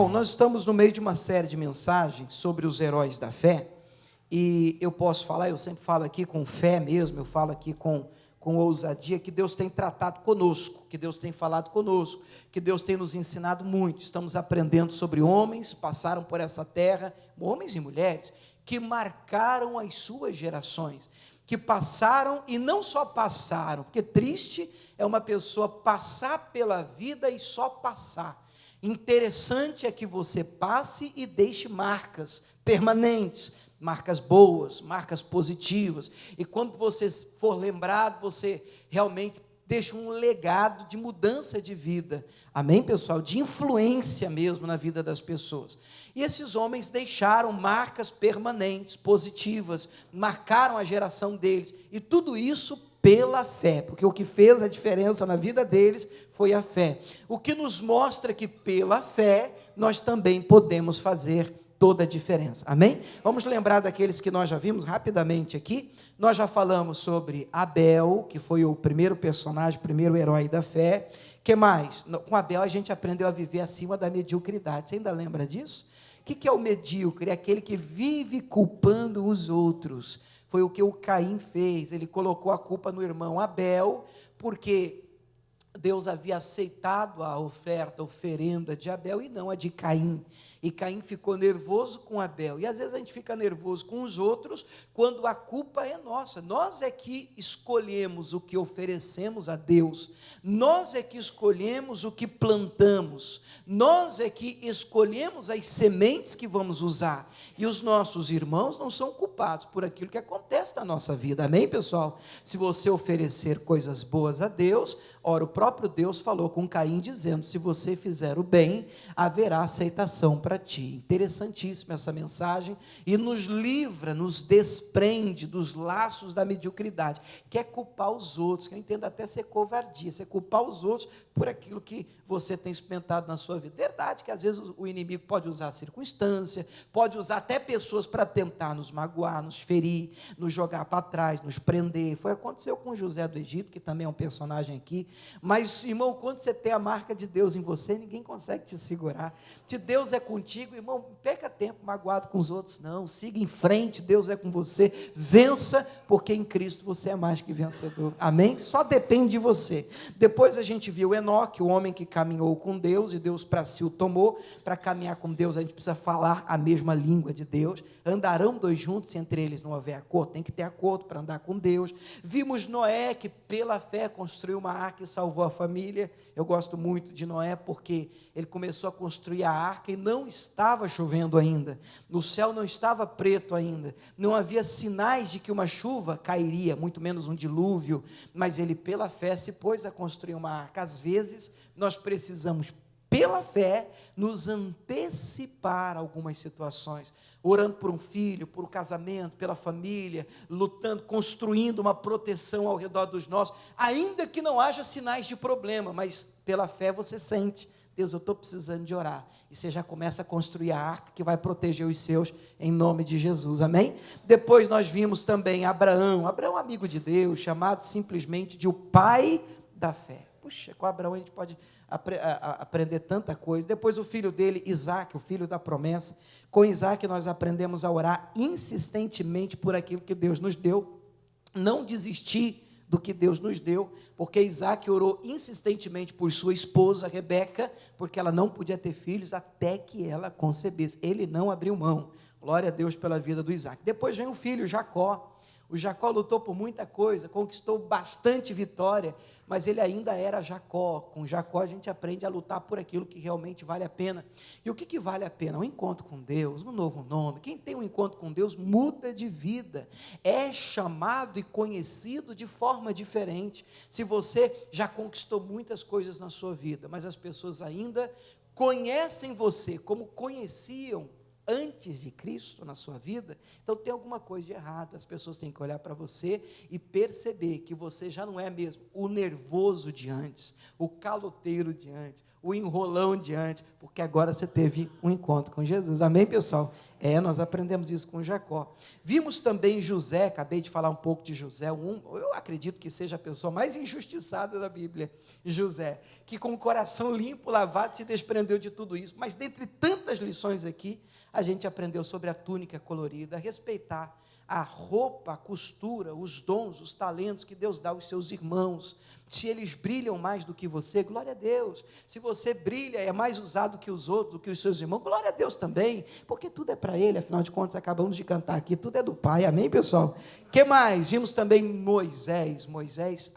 Bom, nós estamos no meio de uma série de mensagens sobre os heróis da fé, e eu posso falar, eu sempre falo aqui com fé mesmo, eu falo aqui com ousadia, que Deus tem tratado conosco, que Deus tem falado conosco, que Deus tem nos ensinado muito. Estamos aprendendo sobre homens, passaram por essa terra, homens e mulheres, que marcaram as suas gerações, que passaram e não só passaram, porque triste é uma pessoa passar pela vida e só passar. Interessante é que você passe e deixe marcas permanentes, marcas boas, marcas positivas, e quando você for lembrado, você realmente deixa um legado de mudança de vida, amém, pessoal? De influência mesmo na vida das pessoas. E esses homens deixaram marcas permanentes, positivas, marcaram a geração deles, e tudo isso pela fé, porque o que fez a diferença na vida deles foi a fé. O que nos mostra que pela fé nós também podemos fazer toda a diferença, amém? Vamos lembrar daqueles que nós já vimos rapidamente aqui. Nós já falamos sobre Abel, que foi o primeiro personagem, o primeiro herói da fé. Que mais? Com Abel a gente aprendeu a viver acima da mediocridade. Você ainda lembra disso? O que é o medíocre? É aquele que vive culpando os outros. Foi o que o Caim fez. Ele colocou a culpa no irmão Abel, porque Deus havia aceitado a oferenda de Abel e não a de Caim. E Caim ficou nervoso com Abel. E às vezes a gente fica nervoso com os outros quando a culpa é nossa. Nós é que escolhemos o que oferecemos a Deus. Nós é que escolhemos o que plantamos. Nós é que escolhemos as sementes que vamos usar. E os nossos irmãos não são culpados por aquilo que acontece na nossa vida. Amém, pessoal? Se você oferecer coisas boas a Deus, ora, o próprio Deus falou com Caim dizendo: se você fizer o bem, haverá aceitação para ti. Interessantíssima essa mensagem, e nos livra, nos desprende dos laços da mediocridade. Quer culpar os outros, que eu entendo até ser covardia, você culpar os outros por aquilo que você tem experimentado na sua vida. Verdade que às vezes o inimigo pode usar a circunstância, pode usar até pessoas para tentar nos magoar, nos ferir, nos jogar para trás, nos prender. Aconteceu com José do Egito, que também é um personagem aqui. Mas, irmão, quando você tem a marca de Deus em você, ninguém consegue te segurar. Se Deus é contigo, irmão, não perca tempo magoado com os outros, não. Siga em frente, Deus é com você. Vença, porque em Cristo você é mais que vencedor. Amém? Só depende de você. Depois a gente viu Enoque, o homem que caminhou com Deus, e Deus para si o tomou. Para caminhar com Deus, a gente precisa falar a mesma língua de Deus. Andarão dois juntos, se entre eles não houver acordo, tem que ter acordo para andar com Deus. Vimos Noé, que pela fé construiu uma arca e salvou a família. Eu gosto muito de Noé, porque ele começou a construir a arca e não estava chovendo ainda, no céu não estava preto ainda, não havia sinais de que uma chuva cairia, muito menos um dilúvio, mas ele pela fé se pôs a construir uma arca. Às vezes nós precisamos, pela fé, nos antecipar a algumas situações, orando por um filho, por um casamento, pela família, lutando, construindo uma proteção ao redor dos nossos, ainda que não haja sinais de problema, mas pela fé você sente: Deus, eu estou precisando de orar, e você já começa a construir a arca que vai proteger os seus, em nome de Jesus, amém? Depois nós vimos também Abraão, amigo de Deus, chamado simplesmente de o pai da fé. Puxa, com Abraão a gente pode aprender tanta coisa. Depois o filho dele, Isaque, o filho da promessa. Com Isaque nós aprendemos a orar insistentemente por aquilo que Deus nos deu, não desistir do que Deus nos deu, porque Isaque orou insistentemente por sua esposa Rebeca, porque ela não podia ter filhos até que ela concebesse. Ele não abriu mão. Glória a Deus pela vida do Isaque. Depois vem o filho Jacó. O Jacó lutou por muita coisa, conquistou bastante vitória, mas ele ainda era Jacó. Com Jacó a gente aprende a lutar por aquilo que realmente vale a pena. E o que vale a pena? Um encontro com Deus, um novo nome. Quem tem um encontro com Deus muda de vida, é chamado e conhecido de forma diferente. Se você já conquistou muitas coisas na sua vida, mas as pessoas ainda conhecem você como conheciam antes de Cristo na sua vida, então tem alguma coisa de errado. As pessoas têm que olhar para você e perceber que você já não é mesmo o nervoso de antes, o caloteiro de antes, o enrolão de antes, porque agora você teve um encontro com Jesus, amém, pessoal? Nós aprendemos isso com Jacó. Vimos também José, acabei de falar um pouco de José, eu acredito que seja a pessoa mais injustiçada da Bíblia, José, que com o coração limpo, lavado, se desprendeu de tudo isso. Mas dentre tantas lições aqui, a gente aprendeu sobre a túnica colorida, respeitar a roupa, a costura, os dons, os talentos que Deus dá aos seus irmãos. Se eles brilham mais do que você, glória a Deus. Se você brilha, é mais usado que os outros, do que os seus irmãos, glória a Deus também, porque tudo é para Ele, afinal de contas, acabamos de cantar aqui, tudo é do Pai, amém, pessoal? O que mais? Vimos também Moisés,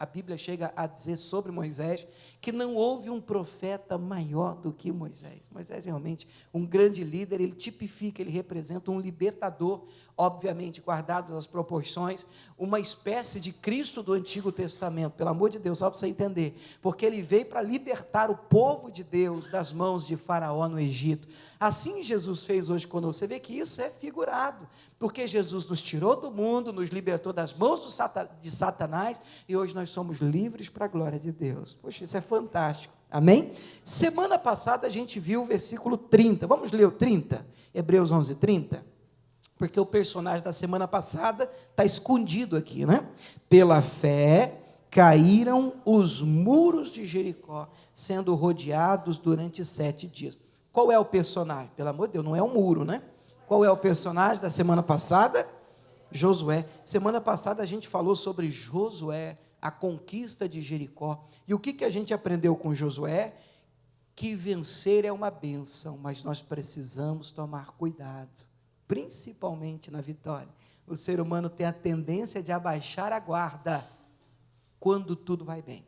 a Bíblia chega a dizer sobre Moisés, que não houve um profeta maior do que Moisés. Moisés é realmente um grande líder, ele tipifica, ele representa um libertador, obviamente, guardadas as proporções, uma espécie de Cristo do Antigo Testamento, pelo amor de Deus, só para você entender, porque ele veio para libertar o povo de Deus das mãos de Faraó no Egito. Assim Jesus fez hoje conosco. Você vê que isso é figurado, porque Jesus nos tirou do mundo, nos libertou das mãos de Satanás, e hoje nós somos livres para a glória de Deus. Poxa, isso é fantástico, amém? Semana passada a gente viu o versículo 30, vamos ler o 30? Hebreus 11, 30? Porque o personagem da semana passada está escondido aqui, né? Pela fé caíram os muros de Jericó, sendo rodeados durante 7 dias. Qual é o personagem? Pelo amor de Deus, não é um muro, né? Qual é o personagem da semana passada? Josué. Semana passada a gente falou sobre Josué, a conquista de Jericó. E o que a gente aprendeu com Josué? Que vencer é uma bênção, mas nós precisamos tomar cuidado, principalmente na vitória. O ser humano tem a tendência de abaixar a guarda quando tudo vai bem.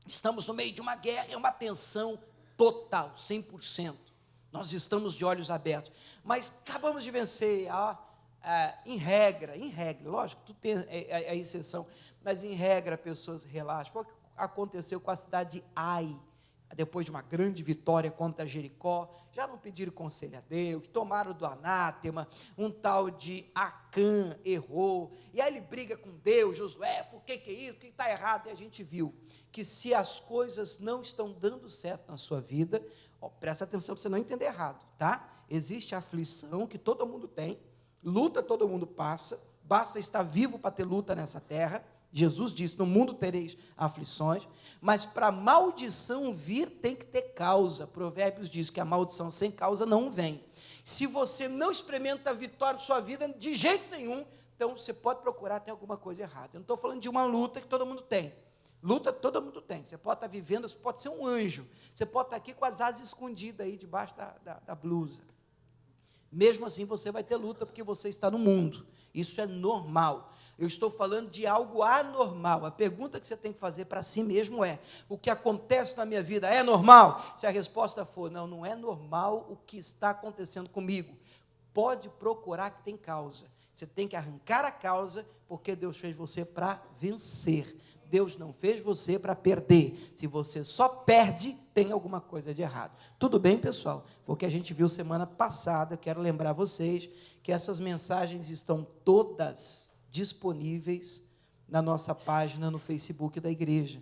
Estamos no meio de uma guerra, é uma tensão total, 100%. Nós estamos de olhos abertos, mas acabamos de vencer, em regra, lógico, tudo tem a exceção, mas em regra, pessoas relaxam. Foi o que aconteceu com a cidade de Ai, depois de uma grande vitória contra Jericó, já não pediram conselho a Deus, tomaram do anátema, um tal de Acã errou, e aí ele briga com Deus, Josué, por que é isso, o que está errado? E a gente viu que se as coisas não estão dando certo na sua vida, presta atenção para você não entender errado, tá? Existe aflição que todo mundo tem, luta todo mundo passa, basta estar vivo para ter luta nessa terra. Jesus disse, no mundo tereis aflições, mas para a maldição vir tem que ter causa. Provérbios diz que a maldição sem causa não vem. Se você não experimenta a vitória de sua vida, de jeito nenhum, então você pode procurar, tem alguma coisa errada. Eu não estou falando de uma luta que todo mundo tem. Luta todo mundo tem. Você pode estar vivendo, você pode ser um anjo, você pode estar aqui com as asas escondidas aí debaixo da blusa. Mesmo assim você vai ter luta, porque você está no mundo. Isso é normal. Eu estou falando de algo anormal. A pergunta que você tem que fazer para si mesmo é: o que acontece na minha vida é normal? Se a resposta for não, não é normal o que está acontecendo comigo, pode procurar que tem causa. Você tem que arrancar a causa, porque Deus fez você para vencer. Deus não fez você para perder. Se você só perde, tem alguma coisa de errado. Tudo bem, pessoal? Foi o que a gente viu semana passada. Quero lembrar vocês que essas mensagens estão todas disponíveis na nossa página no Facebook da igreja.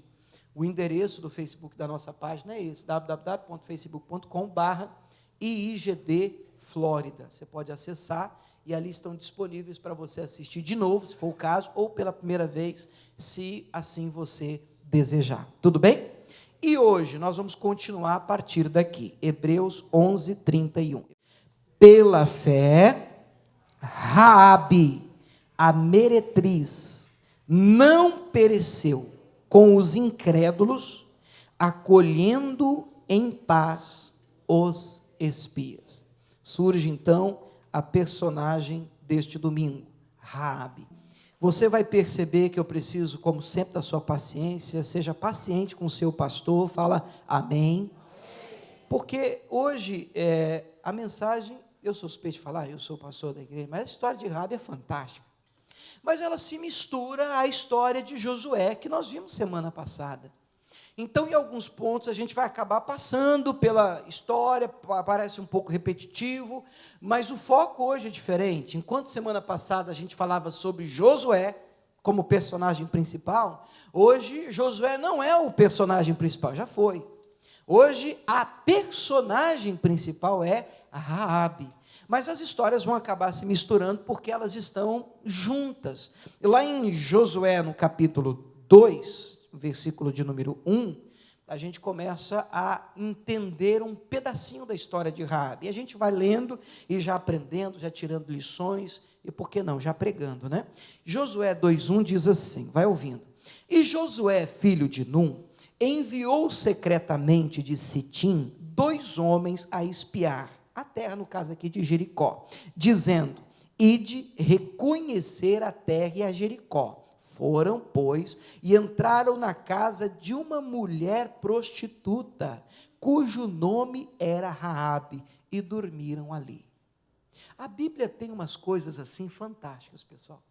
O endereço do Facebook da nossa página é esse, www.facebook.com/IIGD-Flórida. Você pode acessar e ali estão disponíveis para você assistir de novo, se for o caso, ou pela primeira vez, se assim você desejar. Tudo bem? E hoje nós vamos continuar a partir daqui, Hebreus 11, 31. Pela fé, Raabe, a meretriz, não pereceu com os incrédulos, acolhendo em paz os espias. Surge então a personagem deste domingo, Raabe. Você vai perceber que eu preciso, como sempre, da sua paciência. Seja paciente com o seu pastor, fala amém. Porque hoje a mensagem, eu sou suspeito de falar, eu sou pastor da igreja, mas a história de Raabe é fantástica. Mas ela se mistura à história de Josué, que nós vimos semana passada. Então, em alguns pontos, a gente vai acabar passando pela história, parece um pouco repetitivo, mas o foco hoje é diferente. Enquanto semana passada a gente falava sobre Josué como personagem principal, hoje Josué não é o personagem principal, já foi. Hoje a personagem principal é a Raabe. Mas as histórias vão acabar se misturando porque elas estão juntas. E lá em Josué, no capítulo 2, versículo de número 1, a gente começa a entender um pedacinho da história de Raabe. E a gente vai lendo e já aprendendo, já tirando lições, e por que não, já pregando, né? Josué 2:1 diz assim, vai ouvindo. E Josué, filho de Num, enviou secretamente de Sitim 2 homens a espiar a terra, no caso aqui de Jericó, dizendo, ide reconhecer a terra e a Jericó. Foram, pois, e entraram na casa de uma mulher prostituta, cujo nome era Raabe, e dormiram ali. A Bíblia tem umas coisas assim fantásticas, pessoal.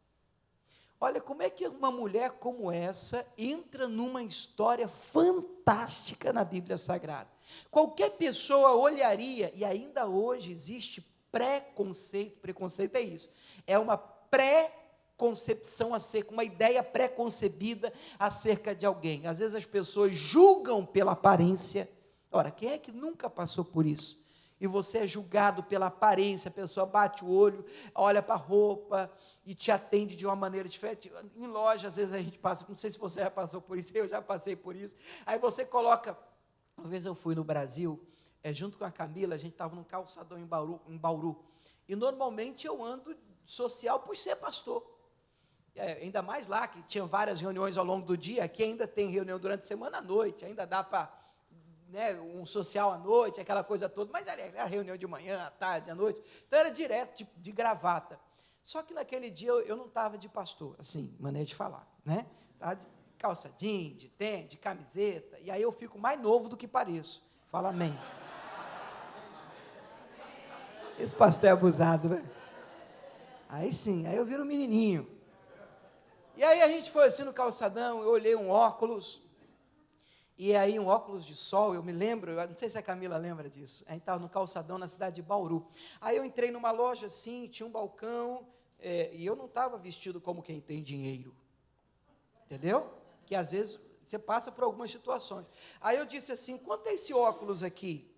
Olha, como é que uma mulher como essa entra numa história fantástica na Bíblia Sagrada? Qualquer pessoa olharia, e ainda hoje existe preconceito é isso, é uma concepção acerca, uma ideia pré-concebida acerca de alguém. Às vezes as pessoas julgam pela aparência. Ora, quem é que nunca passou por isso? E você é julgado pela aparência, a pessoa bate o olho, olha para a roupa e te atende de uma maneira diferente. Em loja, às vezes a gente passa, não sei se você já passou por isso, eu já passei por isso. Aí você coloca, uma vez eu fui no Brasil, junto com a Camila, a gente estava num calçadão em Bauru, e normalmente eu ando social por ser pastor. Ainda mais lá, que tinha várias reuniões ao longo do dia, aqui ainda tem reunião durante a semana à noite, ainda dá para, né, um social à noite, aquela coisa toda, mas era reunião de manhã, à tarde, à noite, então era direto de gravata. Só que naquele dia eu não estava de pastor, assim, maneira de falar, né? Estava de calça jeans, de tênis, de camiseta, e aí eu fico mais novo do que pareço. Fala amém. Esse pastor é abusado, né? Aí sim, aí eu viro um menininho. E aí a gente foi assim no calçadão, eu olhei um óculos, e aí um óculos de sol, eu me lembro, eu não sei se a Camila lembra disso, a gente estava no calçadão na cidade de Bauru. Aí eu entrei numa loja assim, tinha um balcão, e eu não estava vestido como quem tem dinheiro, entendeu? Que às vezes você passa por algumas situações. Aí eu disse assim, quanto é esse óculos aqui?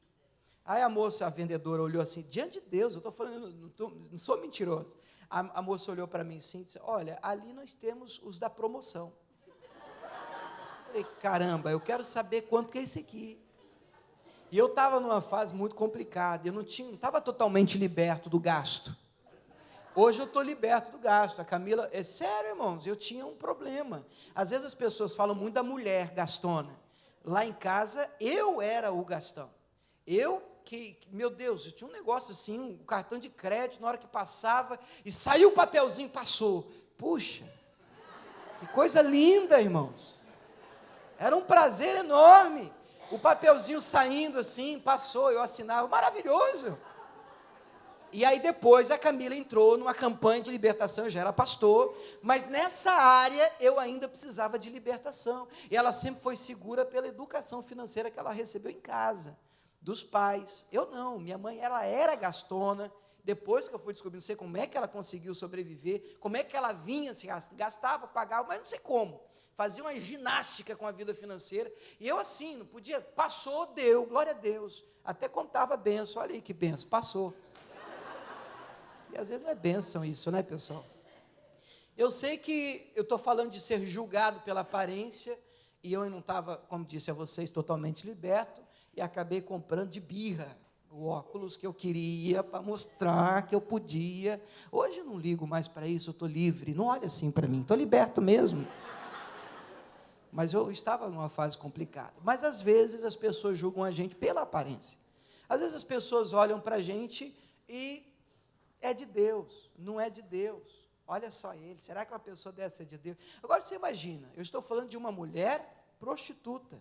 Aí a moça, a vendedora, olhou assim, diante de Deus, eu estou falando, não sou mentiroso. A moça olhou para mim assim e disse, olha, ali nós temos os da promoção. Eu falei, caramba, eu quero saber quanto que é esse aqui. E eu estava numa fase muito complicada, eu não estava totalmente liberto do gasto. Hoje eu estou liberto do gasto. A Camila, é sério, irmãos, eu tinha um problema. Às vezes as pessoas falam muito da mulher gastona. Lá em casa, eu era o gastão. Meu Deus, eu tinha um negócio assim, um cartão de crédito, na hora que passava, e saiu o papelzinho, passou. Puxa, que coisa linda, irmãos. Era um prazer enorme. O papelzinho saindo assim, passou, eu assinava, maravilhoso. E aí depois a Camila entrou numa campanha de libertação, eu já era pastor, mas nessa área eu ainda precisava de libertação. E ela sempre foi segura pela educação financeira que ela recebeu em casa, dos pais. Eu não, minha mãe, ela era gastona. Depois que eu fui descobrir, não sei como é que ela conseguiu sobreviver, como é que ela vinha, se gastava, pagava, mas não sei como. Fazia uma ginástica com a vida financeira. E eu assim, não podia, passou, deu, glória a Deus. Até contava bênção, olha aí que bênção, passou. E às vezes não é bênção isso, né, pessoal? Eu sei que eu estou falando de ser julgado pela aparência, e eu não estava, como disse a vocês, totalmente liberto, e acabei comprando de birra o óculos que eu queria para mostrar que eu podia. Hoje eu não ligo mais para isso, eu estou livre. Não olha assim para mim, estou liberto mesmo. Mas eu estava numa fase complicada. Mas às vezes as pessoas julgam a gente pela aparência. Às vezes as pessoas olham para a gente e é de Deus, não é de Deus. Olha só ele, será que uma pessoa dessa é de Deus? Agora você imagina, eu estou falando de uma mulher prostituta.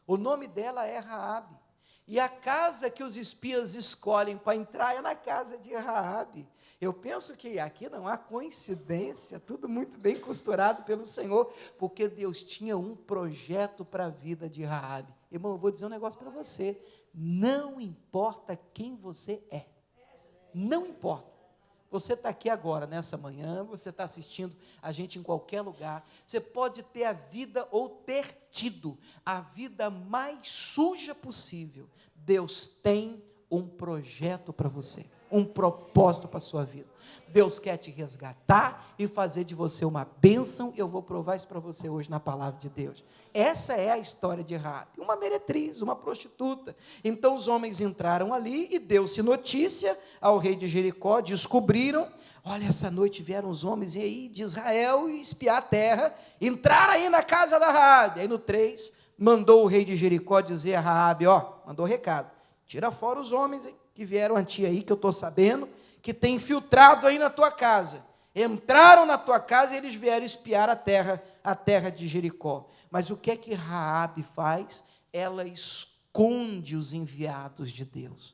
O nome dela é Raabe. E a casa que os espias escolhem para entrar é na casa de Raabe. Eu penso que aqui não há coincidência, tudo muito bem costurado pelo Senhor, porque Deus tinha um projeto para a vida de Raabe. Irmão, eu vou dizer um negócio para você, não importa quem você é, não importa. Você está aqui agora, nessa manhã, você está assistindo a gente em qualquer lugar, você pode ter a vida ou ter tido a vida mais suja possível. Deus tem um projeto para você, um propósito para a sua vida. Deus quer te resgatar e fazer de você uma bênção, e eu vou provar isso para você hoje na palavra de Deus. Essa é a história de Raabe, uma meretriz, uma prostituta. Então os homens entraram ali e deu-se notícia ao rei de Jericó, descobriram, olha, essa noite vieram os homens aí de Israel espiar a terra, entraram aí na casa da Raabe. Aí no 3, mandou o rei de Jericó dizer a Raabe, mandou recado, tira fora os homens que vieram a ti aí, que eu estou sabendo, que tem infiltrado aí na tua casa. Entraram na tua casa e eles vieram espiar a terra de Jericó. Mas o que é que Raabe faz? Ela esconde os enviados de Deus.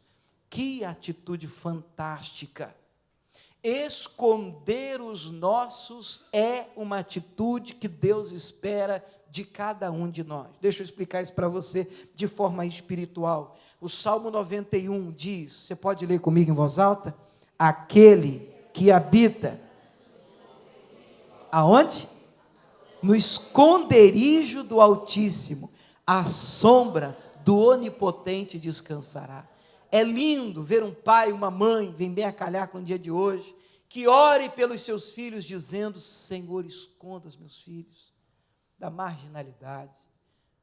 Que atitude fantástica! Esconder os nossos é uma atitude que Deus espera de cada um de nós. Deixa eu explicar isso para você de forma espiritual. O Salmo 91 diz, você pode ler comigo em voz alta? Aquele que habita, aonde? No esconderijo do Altíssimo, à sombra do Onipotente descansará. É lindo ver um pai, uma mãe, vem bem a calhar com o dia de hoje, que ore pelos seus filhos, dizendo, Senhor, esconda os meus filhos da marginalidade,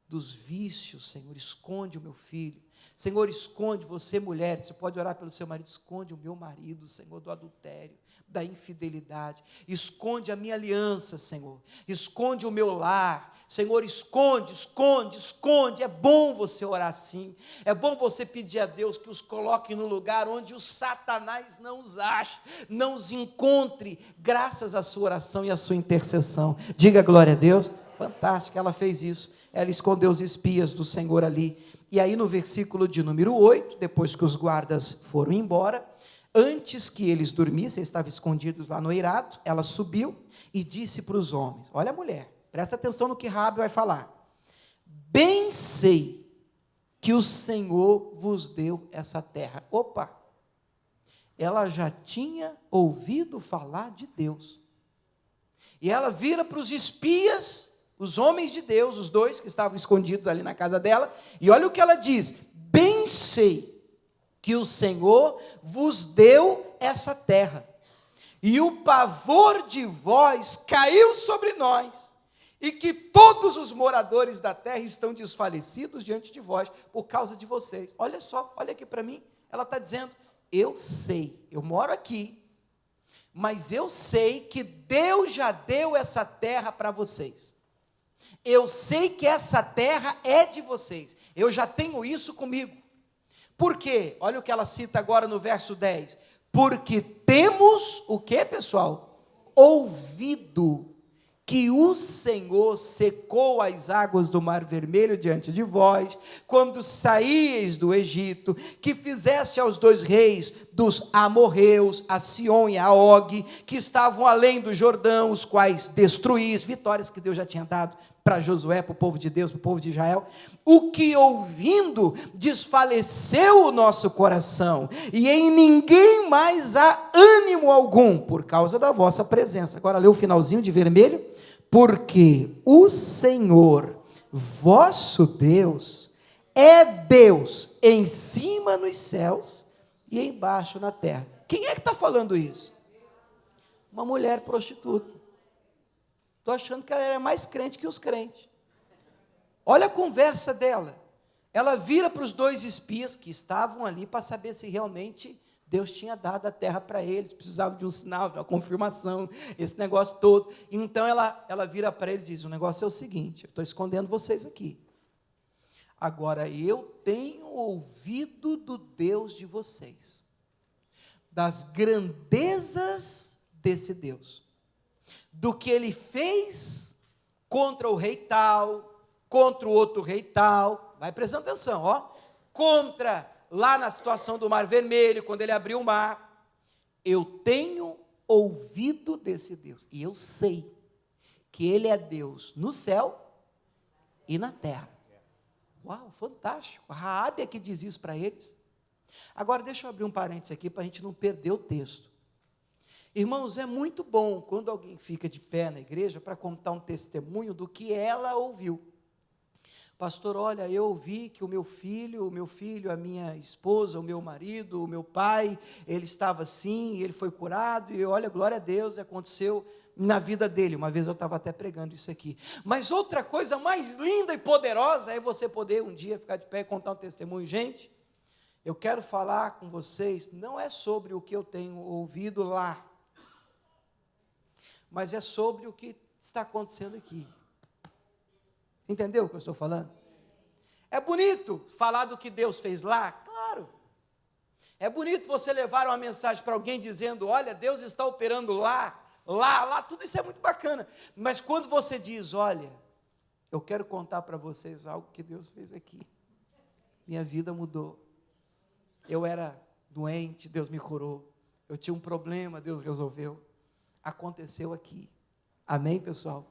dos vícios, Senhor, esconde o meu filho. Senhor, esconde você, mulher, você pode orar pelo seu marido, esconde o meu marido, Senhor, do adultério, da infidelidade, esconde a minha aliança, Senhor, esconde o meu lar, Senhor, esconde, esconde, esconde. É bom você orar assim, é bom você pedir a Deus que os coloque no lugar onde o Satanás não os ache, não os encontre, graças à sua oração e à sua intercessão. Diga glória a Deus. Fantástico, ela fez isso, ela escondeu os espias do Senhor ali. E aí no versículo de número 8, depois que os guardas foram embora, antes que eles dormissem, eles estavam escondidos lá no eirado, ela subiu e disse para os homens, olha a mulher, presta atenção no que Raabe vai falar, bem sei que o Senhor vos deu essa terra. Opa, ela já tinha ouvido falar de Deus, e ela vira para os espias, os homens de Deus, os dois que estavam escondidos ali na casa dela, e olha o que ela diz, bem sei que o Senhor vos deu essa terra, e o pavor de vós caiu sobre nós, e que todos os moradores da terra estão desfalecidos diante de vós, por causa de vocês. Olha só, olha aqui para mim, ela está dizendo, eu sei, eu moro aqui, mas eu sei que Deus já deu essa terra para vocês. Eu sei que essa terra é de vocês. Eu já tenho isso comigo. Por quê? Olha o que ela cita agora no verso 10. Porque temos, o que, pessoal? Ouvido que o Senhor secou as águas do Mar Vermelho diante de vós, quando saíeis do Egito, que fizeste aos dois reis dos amorreus, a Sion e a Og, que estavam além do Jordão, os quais destruís, vitórias que Deus já tinha dado para Josué, para o povo de Deus, para o povo de Israel, o que ouvindo desfaleceu o nosso coração, e em ninguém mais há ânimo algum, por causa da vossa presença. Agora lê o finalzinho de vermelho, porque o Senhor, vosso Deus, é Deus em cima nos céus e embaixo na terra. Quem é que está falando isso? Uma mulher prostituta. Estou achando que ela é mais crente que os crentes. Olha a conversa dela. Ela vira para os dois espias que estavam ali para saber se realmente Deus tinha dado a terra para eles, precisavam de um sinal, de uma confirmação, esse negócio todo. Então ela vira para ele e diz, o negócio é o seguinte, eu estou escondendo vocês aqui. Agora eu tenho ouvido do Deus de vocês, das grandezas desse Deus, do que ele fez contra o rei tal, contra o outro rei tal, vai prestando atenção, contra, lá na situação do Mar Vermelho, quando ele abriu o mar, eu tenho ouvido desse Deus, e eu sei que ele é Deus no céu e na terra. Uau, fantástico, a Raabe é que diz isso para eles. Agora deixa eu abrir um parênteses aqui, para a gente não perder o texto. Irmãos, é muito bom quando alguém fica de pé na igreja para contar um testemunho do que ela ouviu. Pastor, olha, eu vi que o meu filho, a minha esposa, o meu marido, o meu pai, ele estava assim, ele foi curado, e olha, glória a Deus, aconteceu na vida dele. Uma vez eu estava até pregando isso aqui. Mas outra coisa mais linda e poderosa é você poder um dia ficar de pé e contar um testemunho. Gente, eu quero falar com vocês, não é sobre o que eu tenho ouvido lá, mas é sobre o que está acontecendo aqui. Entendeu o que eu estou falando? É bonito falar do que Deus fez lá? Claro. É bonito você levar uma mensagem para alguém dizendo, olha, Deus está operando lá, tudo isso é muito bacana. Mas quando você diz, olha, eu quero contar para vocês algo que Deus fez aqui. Minha vida mudou. Eu era doente, Deus me curou. Eu tinha um problema, Deus resolveu. Aconteceu aqui. Amém, pessoal?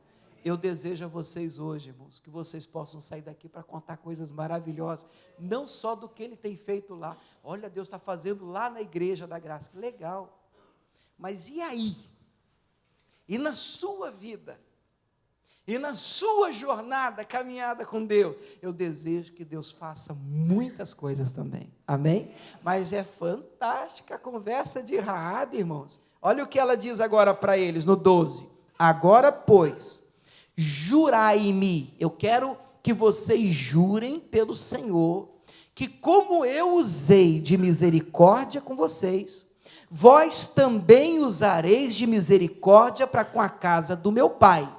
Eu desejo a vocês hoje, irmãos, que vocês possam sair daqui para contar coisas maravilhosas, não só do que Ele tem feito lá. Olha, Deus está fazendo lá na Igreja da Graça, legal. Mas e aí? E na sua vida? E na sua jornada, caminhada com Deus? Eu desejo que Deus faça muitas coisas também, amém? Mas é fantástica a conversa de Raabe, irmãos. Olha o que ela diz agora para eles, no 12. Agora, pois, jurai-me, eu quero que vocês jurem pelo Senhor, que como eu usei de misericórdia com vocês, vós também usareis de misericórdia para com a casa do meu pai,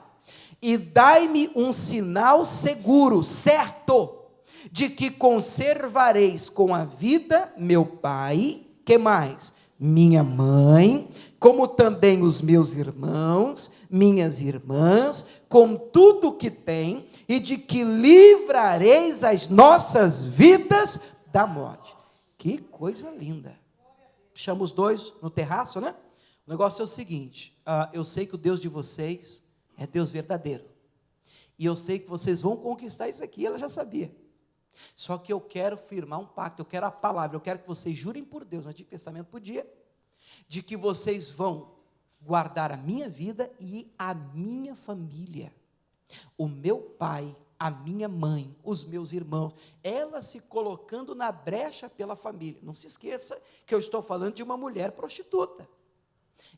e dai-me um sinal seguro, certo, de que conservareis com a vida meu pai, que mais? Minha mãe, como também os meus irmãos, minhas irmãs, com tudo que tem, e de que livrareis as nossas vidas da morte. Que coisa linda. Chama os dois no terraço, né? O negócio é o seguinte, eu sei que o Deus de vocês é Deus verdadeiro, e eu sei que vocês vão conquistar isso aqui, ela já sabia. Só que eu quero firmar um pacto, eu quero a palavra, eu quero que vocês jurem por Deus, no Antigo Testamento podia, de que vocês vão guardar a minha vida e a minha família, o meu pai, a minha mãe, os meus irmãos, ela se colocando na brecha pela família. Não se esqueça que eu estou falando de uma mulher prostituta,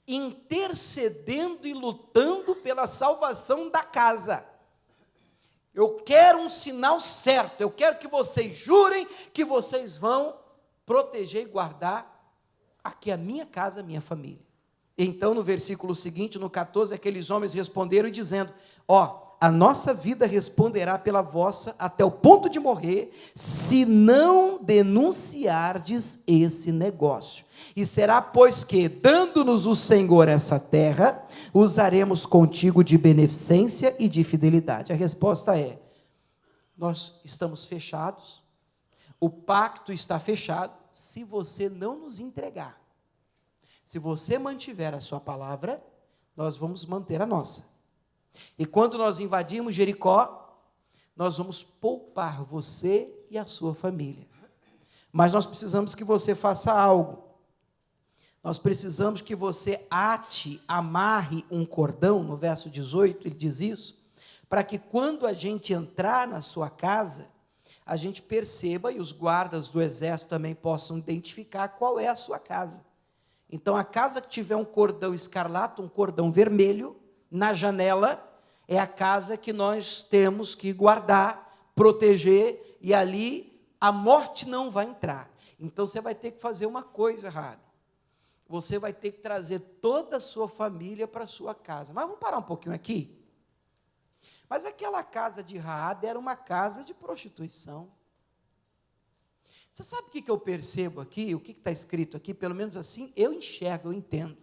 intercedendo e lutando pela salvação da casa. Eu quero um sinal certo, eu quero que vocês jurem que vocês vão proteger e guardar aqui a minha casa, a minha família. Então, no versículo seguinte, no 14, aqueles homens responderam e dizendo, a nossa vida responderá pela vossa até o ponto de morrer, se não denunciardes esse negócio. E será, pois que, dando-nos o Senhor essa terra, usaremos contigo de beneficência e de fidelidade. A resposta é, nós estamos fechados, o pacto está fechado, se você não nos entregar. Se você mantiver a sua palavra, nós vamos manter a nossa. E quando nós invadirmos Jericó, nós vamos poupar você e a sua família. Mas nós precisamos que você faça algo. Nós precisamos que você amarre um cordão, no verso 18, ele diz isso, para que quando a gente entrar na sua casa, a gente perceba, e os guardas do exército também possam identificar qual é a sua casa. Então, a casa que tiver um cordão escarlate, um cordão vermelho, na janela, é a casa que nós temos que guardar, proteger, e ali a morte não vai entrar. Então, você vai ter que fazer uma coisa, Raabe. Você vai ter que trazer toda a sua família para a sua casa. Mas vamos parar um pouquinho aqui. Mas aquela casa de Raabe era uma casa de prostituição. Você sabe o que eu percebo aqui? O que está escrito aqui? Pelo menos assim eu enxergo, eu entendo.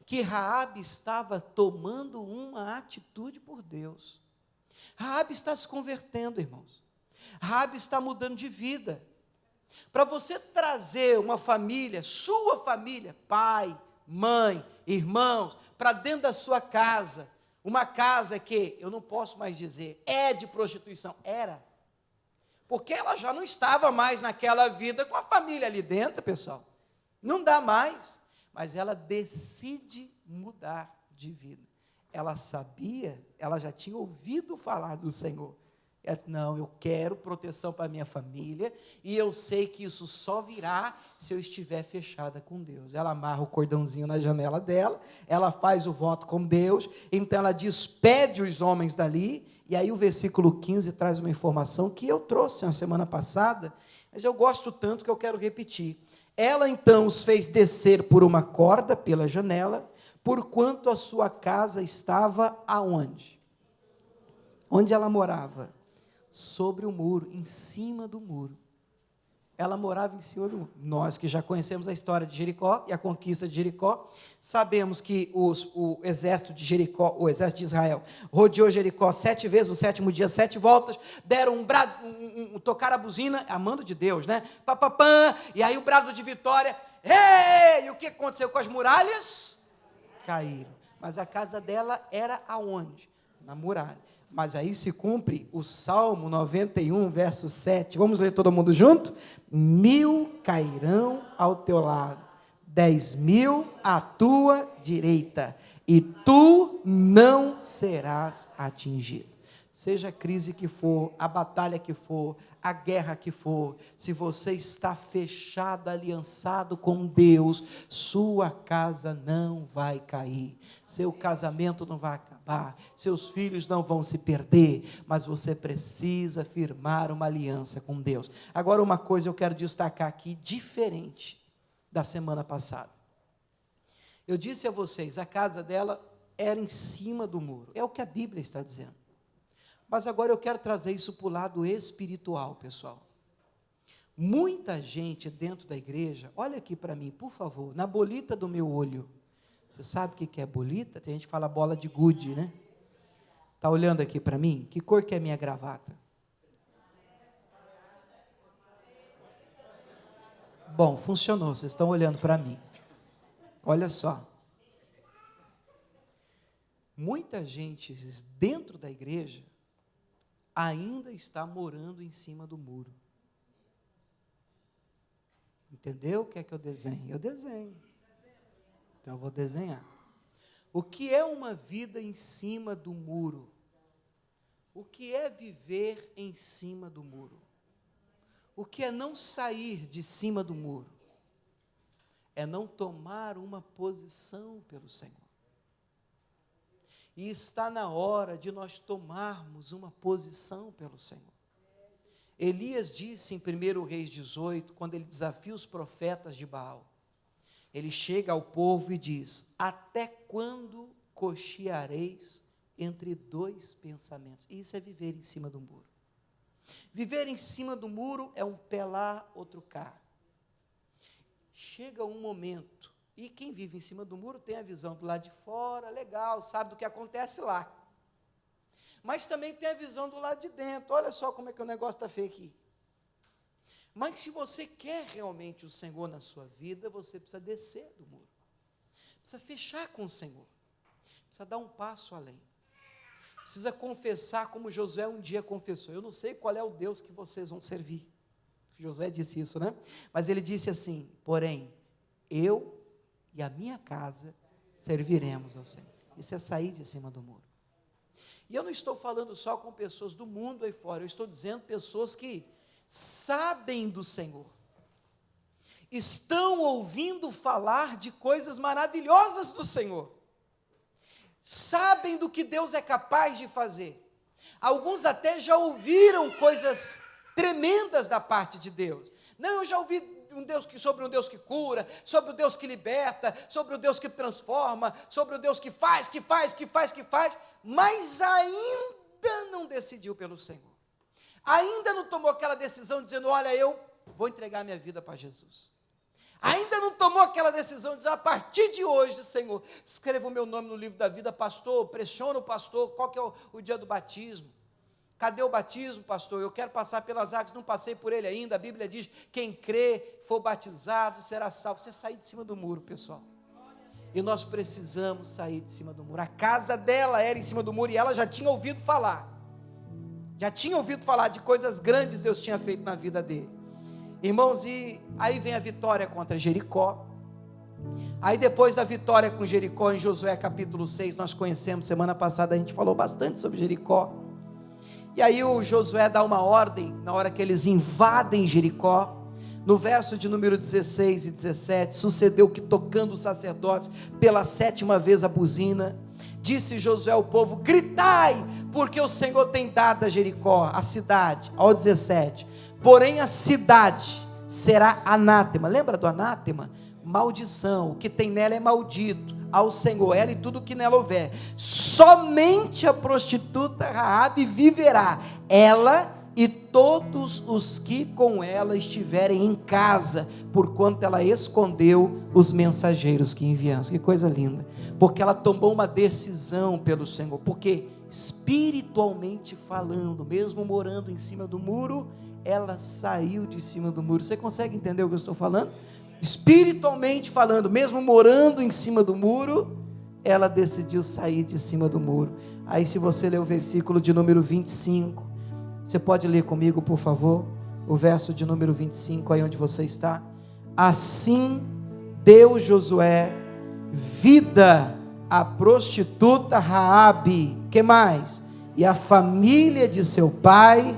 Que Raabe estava tomando uma atitude por Deus. Raabe está se convertendo, irmãos. Raabe está mudando de vida. Para você trazer uma família, sua família, pai, mãe, irmãos, para dentro da sua casa, uma casa que, eu não posso mais dizer, é de prostituição, era. Porque ela já não estava mais naquela vida com a família ali dentro, pessoal. Não dá mais. Mas ela decide mudar de vida. Ela sabia, ela já tinha ouvido falar do Senhor. Ela disse, não, eu quero proteção para minha família, e eu sei que isso só virá se eu estiver fechada com Deus. Ela amarra o cordãozinho na janela dela, ela faz o voto com Deus, então ela despede os homens dali, e aí o versículo 15 traz uma informação que eu trouxe na semana passada, mas eu gosto tanto que eu quero repetir. Ela então os fez descer por uma corda pela janela, porquanto a sua casa estava aonde? Onde ela morava? Sobre o muro, em cima do muro. Ela morava em cima do muro. Nós que já conhecemos a história de Jericó e a conquista de Jericó, sabemos que o exército de Jericó, o exército de Israel, rodeou Jericó 7 vezes, no 7º dia, 7 voltas, deram um brado, tocaram a buzina, amando de Deus, né? Papapã, e aí o brado de vitória, ei! E o que aconteceu com as muralhas? Caíram. Mas a casa dela era aonde? Na muralha. Mas aí se cumpre o Salmo 91, verso 7. Vamos ler todo mundo junto? 1000 cairão ao teu lado, 10.000 à tua direita, e tu não serás atingido. Seja a crise que for, a batalha que for, a guerra que for, se você está fechado, aliançado com Deus, sua casa não vai cair, seu casamento não vai acabar, seus filhos não vão se perder, mas você precisa firmar uma aliança com Deus. Agora, uma coisa eu quero destacar aqui, diferente da semana passada. Eu disse a vocês, a casa dela era em cima do muro, é o que a Bíblia está dizendo. Mas agora eu quero trazer isso para o lado espiritual, pessoal. Muita gente dentro da igreja, olha aqui para mim, por favor, na bolita do meu olho. Você sabe o que é bolita? Tem gente que fala bola de gude, né? Está olhando aqui para mim? Que cor que é minha gravata? Bom, funcionou, vocês estão olhando para mim. Olha só. Muita gente dentro da igreja ainda está morando em cima do muro. Entendeu o que é que eu desenho? Eu desenho. Então eu vou desenhar. O que é uma vida em cima do muro? O que é viver em cima do muro? O que é não sair de cima do muro? É não tomar uma posição pelo Senhor. E está na hora de nós tomarmos uma posição pelo Senhor. Elias disse em 1 Reis 18, quando ele desafia os profetas de Baal, ele chega ao povo e diz, até quando cocheareis entre dois pensamentos? Isso é viver em cima do muro. Viver em cima do muro é um pé lá, outro cá. Chega um momento, e quem vive em cima do muro tem a visão do lado de fora, legal, sabe do que acontece lá. Mas também tem a visão do lado de dentro. Olha só como é que o negócio está feio aqui. Mas se você quer realmente o Senhor na sua vida, você precisa descer do muro. Precisa fechar com o Senhor. Precisa dar um passo além. Precisa confessar como Josué um dia confessou. Eu não sei qual é o Deus que vocês vão servir. Josué disse isso, né? Mas ele disse assim, porém, eu e a minha casa serviremos ao Senhor. Isso é sair de cima do muro. E eu não estou falando só com pessoas do mundo aí fora, eu estou dizendo pessoas que sabem do Senhor, estão ouvindo falar de coisas maravilhosas do Senhor, sabem do que Deus é capaz de fazer. Alguns até já ouviram coisas tremendas da parte de Deus. Não, eu já ouvi sobre um Deus que cura, sobre o Deus que liberta, sobre o Deus que transforma, sobre o Deus que faz, mas ainda não decidiu pelo Senhor. Ainda não tomou aquela decisão dizendo, olha, eu vou entregar minha vida para Jesus. Ainda não tomou aquela decisão de dizer, a partir de hoje, Senhor, escreva o meu nome no livro da vida, pastor, pressiona o pastor, qual que é o dia do batismo? Cadê o batismo, pastor? Eu quero passar pelas águas, não passei por ele ainda. A Bíblia diz, quem crê, for batizado, será salvo. Você sair de cima do muro, pessoal. E nós precisamos sair de cima do muro. A casa dela era em cima do muro e ela já tinha ouvido falar. Já tinha ouvido falar de coisas grandes que Deus tinha feito na vida dele. Irmãos, e aí vem a vitória contra Jericó. Aí depois da vitória com Jericó, em Josué capítulo 6, nós conhecemos, semana passada a gente falou bastante sobre Jericó. E aí o Josué dá uma ordem, na hora que eles invadem Jericó, no verso de número 16 e 17, sucedeu que tocando os sacerdotes pela 7ª vez a buzina, disse Josué ao povo: gritai, porque o Senhor tem dado a Jericó, a cidade, ao 17, porém a cidade será anátema. Lembra do anátema? Maldição, o que tem nela é maldito ao Senhor, ela e tudo que nela houver. Somente a prostituta Raabe viverá, ela e todos os que com ela estiverem em casa, porquanto ela escondeu os mensageiros que enviamos. Que coisa linda, porque ela tomou uma decisão pelo Senhor, porque espiritualmente falando, mesmo morando em cima do muro, ela saiu de cima do muro. Você consegue entender o que eu estou falando? Espiritualmente falando, mesmo morando em cima do muro, ela decidiu sair de cima do muro. Aí se você ler o versículo de número 25, você pode ler comigo, por favor, o verso de número 25, aí onde você está. Assim deu Josué vida à prostituta Raabe, que mais? E a família de seu pai,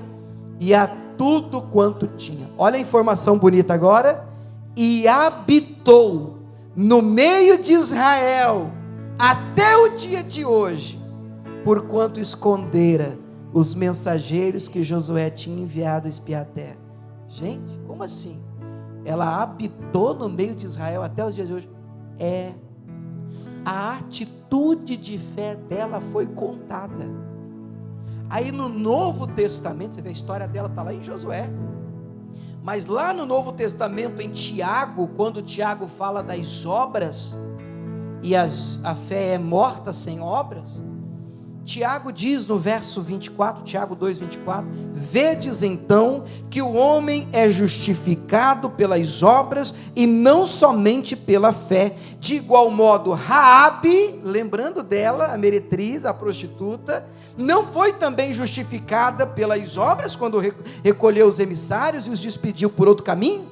e a tudo quanto tinha. Olha a informação bonita agora. E habitou no meio de Israel até o dia de hoje, porquanto escondera os mensageiros que Josué tinha enviado a espiar a terra. Gente, como assim? Ela habitou no meio de Israel até os dias de hoje? A atitude de fé dela foi contada. Aí no Novo Testamento, você vê a história dela, está lá em Josué. Mas lá no Novo Testamento, em Tiago, quando Tiago fala das obras, e a fé é morta sem obras, Tiago diz no verso 24, Tiago 2:24, vedes então que o homem é justificado pelas obras e não somente pela fé. De igual modo, Raabe, lembrando dela, a meretriz, a prostituta, não foi também justificada pelas obras quando recolheu os emissários e os despediu por outro caminho?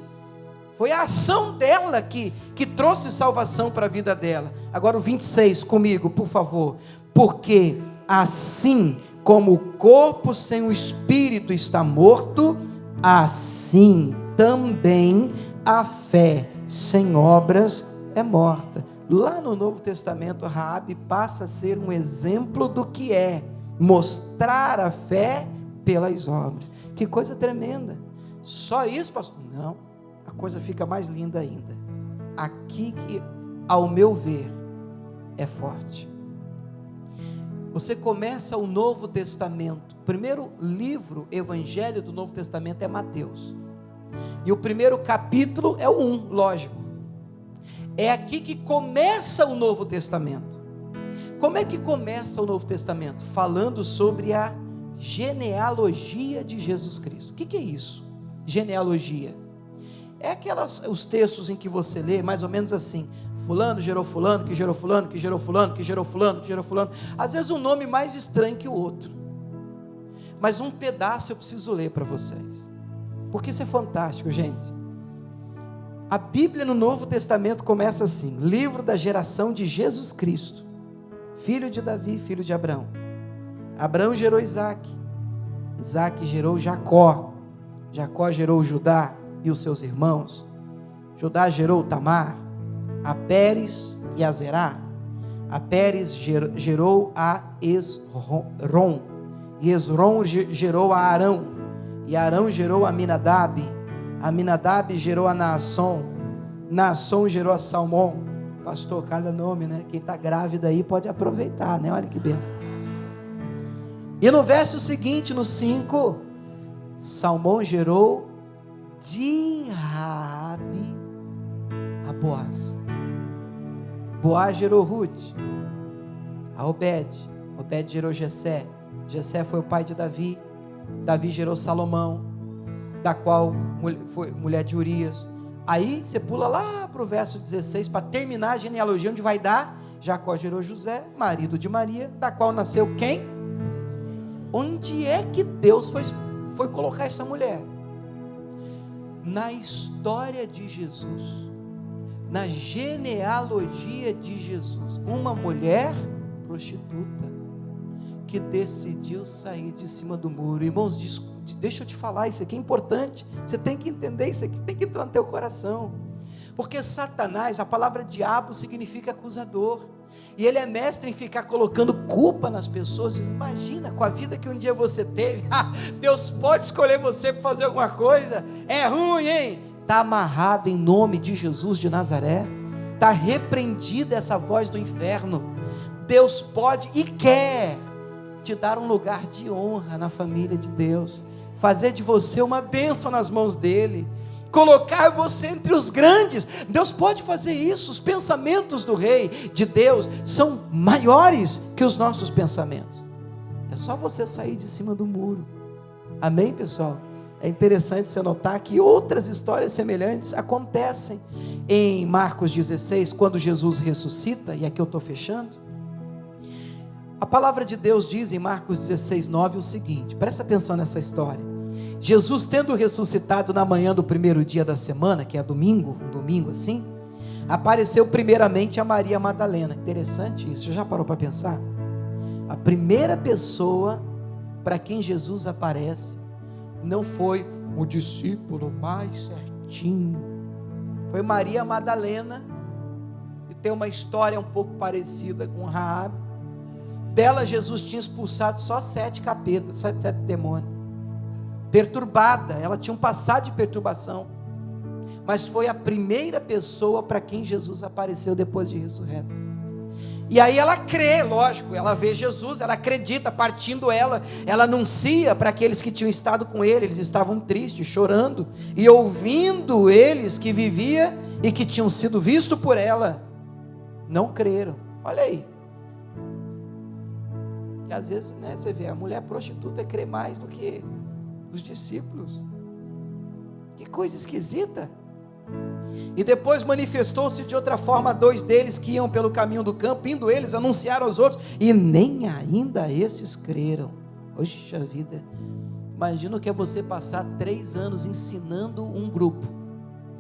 Foi a ação dela que trouxe salvação para a vida dela. Agora o 26 comigo, por favor. Porque assim como o corpo sem o espírito está morto, assim também a fé sem obras é morta. Lá no Novo Testamento, Raabe passa a ser um exemplo do que é mostrar a fé pelas obras. Que coisa tremenda. Só isso, pastor? Não, a coisa fica mais linda ainda. Aqui que, ao meu ver, é forte. Você começa o Novo Testamento, o primeiro livro, evangelho do Novo Testamento é Mateus, e o primeiro capítulo é o 1, lógico. É aqui que começa o Novo Testamento. Como é que começa o Novo Testamento? Falando sobre a genealogia de Jesus Cristo. O que é isso? Genealogia. É os textos em que você lê, mais ou menos assim: fulano gerou fulano, que gerou fulano, que gerou fulano, que gerou fulano, que gerou fulano. Às vezes um nome mais estranho que o outro. Mas um pedaço eu preciso ler para vocês, porque isso é fantástico, gente. A Bíblia no Novo Testamento começa assim: livro da geração de Jesus Cristo, filho de Davi, filho de Abraão. Abraão gerou Isaac, Isaac gerou Jacó, Jacó gerou Judá e os seus irmãos. Judá gerou Tamar, a Pérez e a Zerá. A Pérez gerou a Esrom, e Esrom gerou a Arão, e Arão gerou a Aminadab. Aminadab gerou a Naasson, Naasson gerou a Salmão. Pastor, cada nome, né? Quem está grávida aí pode aproveitar, né? Olha que bênção. E no verso seguinte, no 5, Salmão gerou de Raabe a Boaz. Boaz gerou Ruth, a Obed. Obed gerou Jessé. Jessé foi o pai de Davi. Davi gerou Salomão, da qual foi mulher de Urias. Aí você pula lá para o verso 16, para terminar a genealogia, onde vai dar: Jacó gerou José, marido de Maria, da qual nasceu quem? Onde é que Deus foi colocar essa mulher? Na história de Jesus, na genealogia de Jesus. Uma mulher prostituta, que decidiu sair de cima do muro. Irmãos, deixa eu te falar, isso aqui é importante. Você tem que entender isso aqui, tem que entrar no teu coração. Porque Satanás, a palavra diabo significa acusador. E ele é mestre em ficar colocando culpa nas pessoas. Diz, imagina, com a vida que um dia você teve, Deus pode escolher você para fazer alguma coisa. É ruim, hein? Está amarrado em nome de Jesus de Nazaré. Está repreendida essa voz do inferno. Deus pode e quer te dar um lugar de honra na família de Deus, fazer de você uma bênção nas mãos dele, colocar você entre os grandes. Deus pode fazer isso. Os pensamentos do rei de Deus são maiores que os nossos pensamentos. É só você sair de cima do muro. Amém, pessoal? É interessante você notar que outras histórias semelhantes acontecem em Marcos 16, quando Jesus ressuscita, e aqui eu estou fechando. A palavra de Deus diz em Marcos 16, 9 o seguinte, presta atenção nessa história. Jesus, tendo ressuscitado na manhã do primeiro dia da semana, que é domingo, um domingo assim, apareceu primeiramente a Maria Madalena. Interessante isso, você já parou para pensar? A primeira pessoa para quem Jesus aparece não foi o discípulo mais certinho, foi Maria Madalena, e tem uma história um pouco parecida com Raabe. Dela Jesus tinha expulsado só 7 capetas, 7 demônios. Perturbada, ela tinha um passado de perturbação, mas foi a primeira pessoa para quem Jesus apareceu depois de ressurreto. E aí ela crê, lógico, ela vê Jesus, ela acredita, partindo ela anuncia para aqueles que tinham estado com ele, eles estavam tristes, chorando, e ouvindo eles que vivia e que tinham sido vistos por ela, não creram. Olha aí, que às vezes, né, você vê, a mulher prostituta crê mais do que os discípulos. Que coisa esquisita. E depois manifestou-se de outra forma a 2 deles que iam pelo caminho do campo, indo eles anunciaram aos outros, e nem ainda esses creram. Poxa vida, imagina o que é você passar 3 anos ensinando um grupo.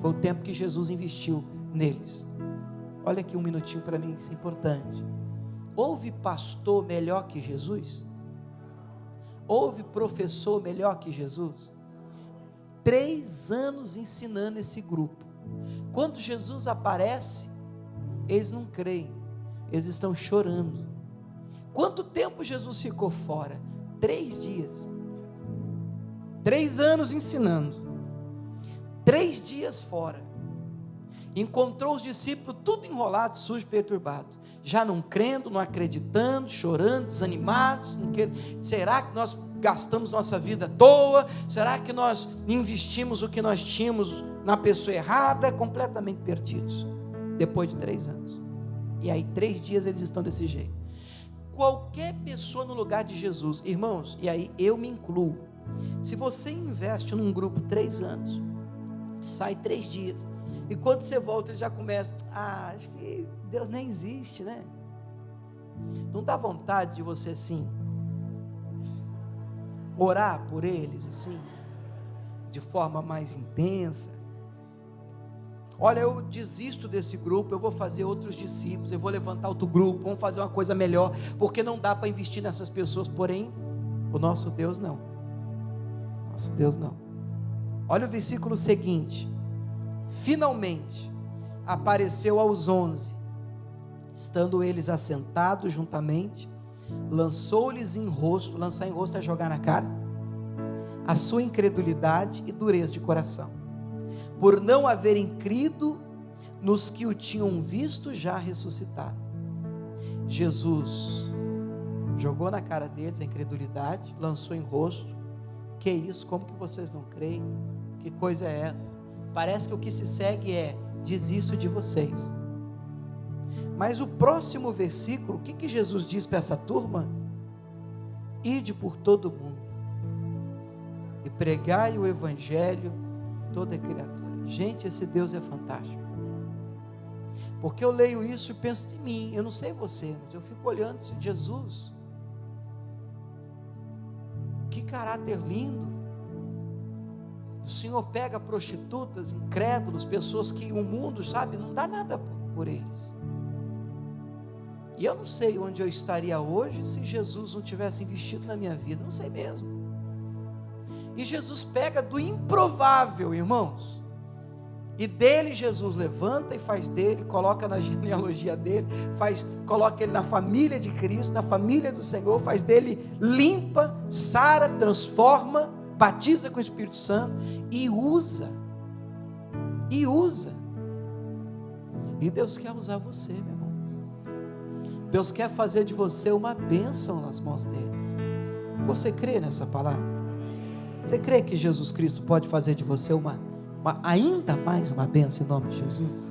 Foi o tempo que Jesus investiu neles. Olha aqui um minutinho para mim, isso é importante. Houve pastor melhor que Jesus? Houve professor melhor que Jesus? 3 anos ensinando esse grupo. Quando Jesus aparece, eles não creem, eles estão chorando. Quanto tempo Jesus ficou fora? 3 dias. 3 anos ensinando, 3 dias fora. Encontrou os discípulos tudo enrolado, sujo, perturbado, já não crendo, não acreditando, chorando, desanimados. Será que nós gastamos nossa vida à toa? Será que nós investimos o que nós tínhamos na pessoa errada? Completamente perdidos, depois de 3 anos. E aí 3 dias eles estão desse jeito. Qualquer pessoa no lugar de Jesus, irmãos, e aí eu me incluo, se você investe num grupo 3 anos, sai 3 dias, e quando você volta ele já começa, acho que Deus nem existe, né? Não dá vontade de você assim orar por eles assim, de forma mais intensa? Olha, eu desisto desse grupo, eu vou fazer outros discípulos, eu vou levantar outro grupo, vamos fazer uma coisa melhor, porque não dá para investir nessas pessoas. Porém, o nosso Deus não. Nosso Deus não. Olha o versículo seguinte. Finalmente apareceu aos 11, estando eles assentados juntamente, lançou-lhes em rosto, lançar em rosto é jogar na cara, a sua incredulidade e dureza de coração, por não haverem crido nos que o tinham visto já ressuscitado. Jesus jogou na cara deles a incredulidade, lançou em rosto. Que isso? Como que vocês não creem? Que coisa é essa? Parece que o que se segue é: desisto de vocês. Mas o próximo versículo, o que Jesus diz para essa turma? Ide por todo mundo e pregai o evangelho a toda criatura. Gente, esse Deus é fantástico. Porque eu leio isso e penso em mim, eu não sei você, mas eu fico olhando assim, Jesus, que caráter lindo. O Senhor pega prostitutas, incrédulos, pessoas que o mundo, sabe, não dá nada por eles. E eu não sei onde eu estaria hoje se Jesus não tivesse investido na minha vida, não sei mesmo. E Jesus pega do improvável, irmãos, e dele Jesus levanta e faz dele, coloca na genealogia dele, coloca ele na família de Cristo, na família do Senhor, faz dele, limpa, sara, transforma, batiza com o Espírito Santo e usa. E Deus quer usar você, meu irmão. Deus quer fazer de você uma bênção nas mãos dele. Você crê nessa palavra? Você crê que Jesus Cristo pode fazer de você ainda mais uma bênção em nome de Jesus?